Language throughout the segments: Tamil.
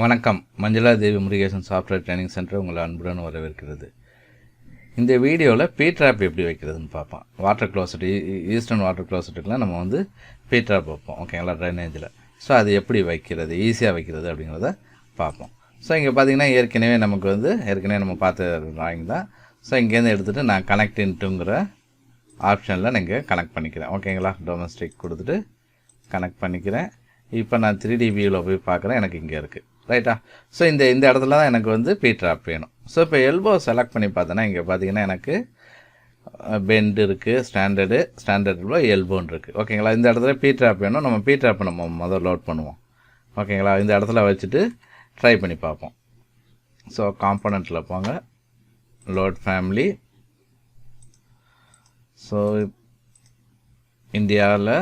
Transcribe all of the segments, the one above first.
வணக்கம். மஞ்சுளா தேவி முருகேசன் சாஃப்ட்வேர் ட்ரைனிங் சென்டர் உங்களை அன்புடன் வரவேற்கிறது. இந்த வீடியோவில் பீ ட்ராப் எப்படி வைக்கிறதுன்னு பார்ப்போம். வாட்டர் க்ளோசட் ஈஸ்டர்ன் வாட்டர் க்ளோசட்டுக்கெலாம் நம்ம வந்து பீ ட்ராப் வைப்போம், ஓகேங்களா, ட்ரைனேஜில். ஸோ அது எப்படி வைக்கிறது, ஈஸியாக வைக்கிறது அப்படிங்கிறத பார்ப்போம். ஸோ இங்கே பார்த்தீங்கன்னா ஏற்கனவே நம்ம பார்த்த ட்ராயிங் தான். ஸோ இங்கேருந்து எடுத்துகிட்டு நான் கனெக்ட் இன்ட்டுங்கிற ஆப்ஷனில் நீங்கள் கனெக்ட் பண்ணிக்கிறேன், ஓகேங்களா. டொமஸ்டிக் கொடுத்துட்டு கனெக்ட் பண்ணிக்கிறேன். இப்போ நான் 3D வியூவில் போய் பார்க்குறேன், எனக்கு இங்கே இருக்குது, ரைட்டா. ஸோ இந்த இடத்துல தான் எனக்கு வந்து பீ ட்ராப் வேணும். ஸோ இப்போ எல்போ செலக்ட் பண்ணி பார்த்தோன்னா இங்கே பார்த்தீங்கன்னா எனக்கு பெண்டு இருக்குது, ஸ்டாண்டர்டில் எல்போன்னு இருக்குது, ஓகேங்களா. இந்த இடத்துல பீ ட்ராப் வேணும். நம்ம பீ ட்ராப் நம்ம முதல்ல லோட் பண்ணுவோம், ஓகேங்களா. இந்த இடத்துல வச்சுட்டு ட்ரை பண்ணி பார்ப்போம். ஸோ காம்போனண்ட்டில் போங்க, லோட் ஃபேமிலி. ஸோ இந்தியாவில்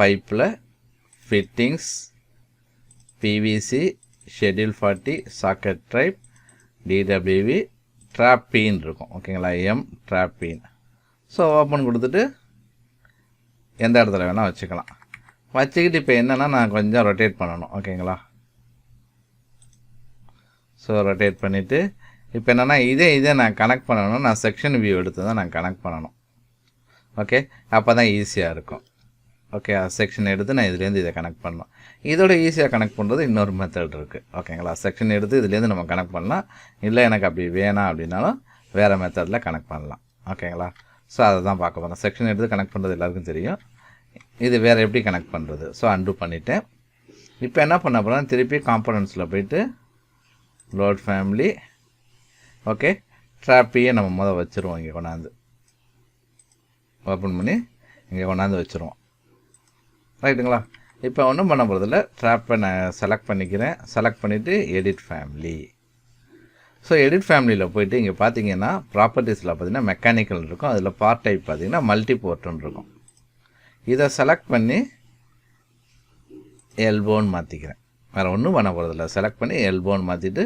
பைப்பில் fittings, PVC, schedule 40, socket type, DWV, ட்ராப்பின்னு இருக்கும், ஓகேங்களா. ட்ராப்பின். ஸோ ஓப்பன் கொடுத்துட்டு எந்த இடத்துல வேணால் வச்சுக்கலாம். வச்சுக்கிட்டு இப்போ என்னென்னா நான் கொஞ்சம் ரொட்டேட் பண்ணணும், ஓகேங்களா. ஸோ ரொட்டேட் பண்ணிவிட்டு இப்போ என்னென்னா இதே நான் கனெக்ட் பண்ணணும். நான் செக்ஷன் வியூ எடுத்து தான் நான் கனெக்ட் பண்ணணும், ஓகே. அப்போ தான் ஈஸியாக இருக்கும், ஓகே. செக்ஷன் எடுத்து நான் இதுலேருந்து இதை கனெக்ட் பண்ணலாம். இதோட ஈஸியாக கனெக்ட் பண்ணுறது இன்னொரு மெத்தட் இருக்குது, ஓகேங்களா. செக்ஷன் எடுத்து இதுலேருந்து நம்ம கனெக்ட் பண்ணலாம். இல்லை எனக்கு அப்படி வேணாம் அப்படின்னாலும் வேறு மெத்தடில் கனெக்ட் பண்ணலாம், ஓகேங்களா. ஸோ அதை தான் பார்க்க போகிறோம். செக்ஷன் எடுத்து கனெக்ட் பண்ணுறது எல்லாருக்கும் தெரியும். இது வேறு எப்படி கனெக்ட் பண்ணுறது. ஸோ அன்டூ பண்ணிவிட்டேன். இப்போ என்ன பண்ண போகிறோம், திருப்பி காம்போனன்ட்ஸில் போய்ட்டு லோட் ஃபேமிலி, ஓகே. ட்ராப்பியே நம்ம வச்சுருவோம். இங்கே கொண்டாந்து ஓப்பன் பண்ணி இங்கே கொண்டாந்து வச்சுருவோம், ரைட்டுங்களா. இப்போ ஒன்றும் பண்ண போகிறதில்ல. ட்ராப்பை நான் செலக்ட் பண்ணிக்கிறேன். செலக்ட் பண்ணிவிட்டு எடிட் ஃபேமிலி. ஸோ எடிட் ஃபேமிலியில் போய்ட்டு இங்கே பார்த்தீங்கன்னா ப்ராப்பர்ட்டிஸில் பார்த்தீங்கன்னா மெக்கானிக்கல் இருக்கும். அதில் பார்ட் டைப் பார்த்தீங்கன்னா மல்டி போர்ட்டுன்னு இருக்கும். இதை செலக்ட் பண்ணி எல்போன்னு மாற்றிக்கிறேன். வேறு ஒன்றும் பண்ண போகிறதில்ல. செலக்ட் பண்ணி எல்போன்னு மாற்றிட்டு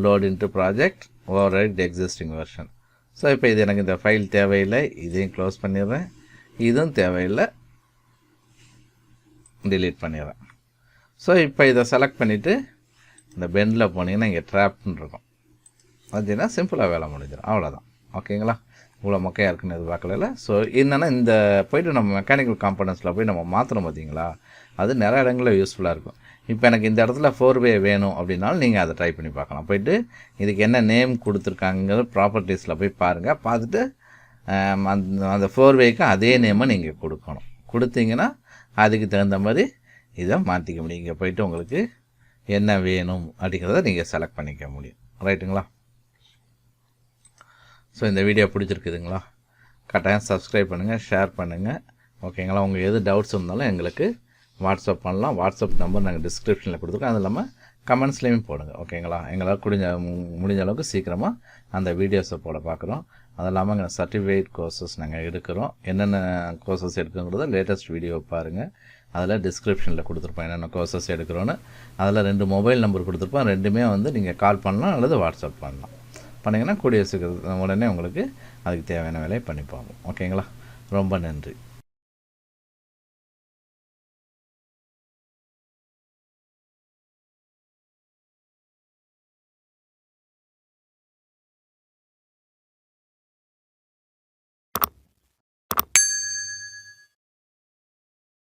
load into project, overwrite existing version. So இப்போ இது எனக்கு இந்த ஃபைல் தேவையில்லை, இதையும் க்ளோஸ் பண்ணிடுறேன். இதுவும் தேவையில்லை, டிலீட் பண்ணிடுறேன். ஸோ இப்போ இதை செலக்ட் பண்ணிவிட்டு இந்த பெண்டில் போனீங்கன்னா இங்கே ட்ராப்னு இருக்கும். பார்த்தீங்கன்னா சிம்பிளாக வேலை முடிஞ்சிடும், அவ்வளோதான், ஓகேங்களா. இவ்வளோ மொக்கையாக இருக்குன்னு எதிர்பார்க்கல. ஸோ என்னென்னா இந்த போய்ட்டு நம்ம மெக்கானிக்கல் காம்பனன்ட்ஸில் போய் நம்ம மாற்றணும், பார்த்தீங்களா. அது நிறைய இடங்களில் யூஸ்ஃபுல்லாக இருக்கும். இப்போ எனக்கு இந்த இடத்துல 4-way வேணும் அப்படின்னாலும் நீங்கள் அதை ட்ரை பண்ணி பார்க்கலாம். போய்ட்டு இதுக்கு என்ன நேம் கொடுத்துருக்காங்க ப்ராப்பர்ட்டிஸில் போய் பாருங்கள். பார்த்துட்டு அந்த 4-wayக்கு அதே நேமை நீங்கள் கொடுக்கணும். கொடுத்தீங்கன்னா அதுக்கு தகுந்த மாதிரி இதை மாற்றிக்க முடியும். இங்கே போய்ட்டு உங்களுக்கு என்ன வேணும் அப்படிங்கிறத நீங்கள் செலக்ட் பண்ணிக்க முடியும், ரைட்டுங்களா. ஸோ இந்த வீடியோ பிடிச்சிருக்குதுங்களா, கட்டாயம் சப்ஸ்கிரைப் பண்ணுங்கள், ஷேர் பண்ணுங்கள், ஓகேங்களா. உங்களுக்கு எது டவுட்ஸ் இருந்தாலும் எங்களுக்கு வாட்ஸ்அப் பண்ணலாம். வாட்ஸ்அப் நம்பர் நாங்கள் டிஸ்கிரிப்ஷனில் கொடுத்துருக்கோம். அது இல்லாமல் கமெண்ட்ஸ்லேயும் போடுங்க, ஓகேங்களா. எங்களால் முடிஞ்ச அளவுக்கு சீக்கிரமாக அந்த வீடியோஸை போட பார்க்குறோம். அது இல்லாமல் எங்கள் சர்டிஃபிகேட் கோர்சஸ் நாங்கள் எடுக்கிறோம். என்னென்ன கோர்சஸ் எடுக்குங்கிறத லேட்டஸ்ட் வீடியோ பாருங்கள். அதில் டிஸ்கிரிப்ஷனில் கொடுத்துருப்போம் என்னென்ன கோர்சஸ் எடுக்கிறோன்னு. அதில் 2 மொபைல் நம்பர் கொடுத்துருப்போம். ரெண்டுமே வந்து நீங்கள் கால் பண்ணலாம் அல்லது வாட்ஸ்அப் பண்ணலாம். பண்ணிங்கன்னா கூடிய சீக்கிரம் உடனே உங்களுக்கு அதுக்கு தேவையான வேலையை பண்ணிப்பாங்க, ஓகேங்களா. ரொம்ப நன்றி.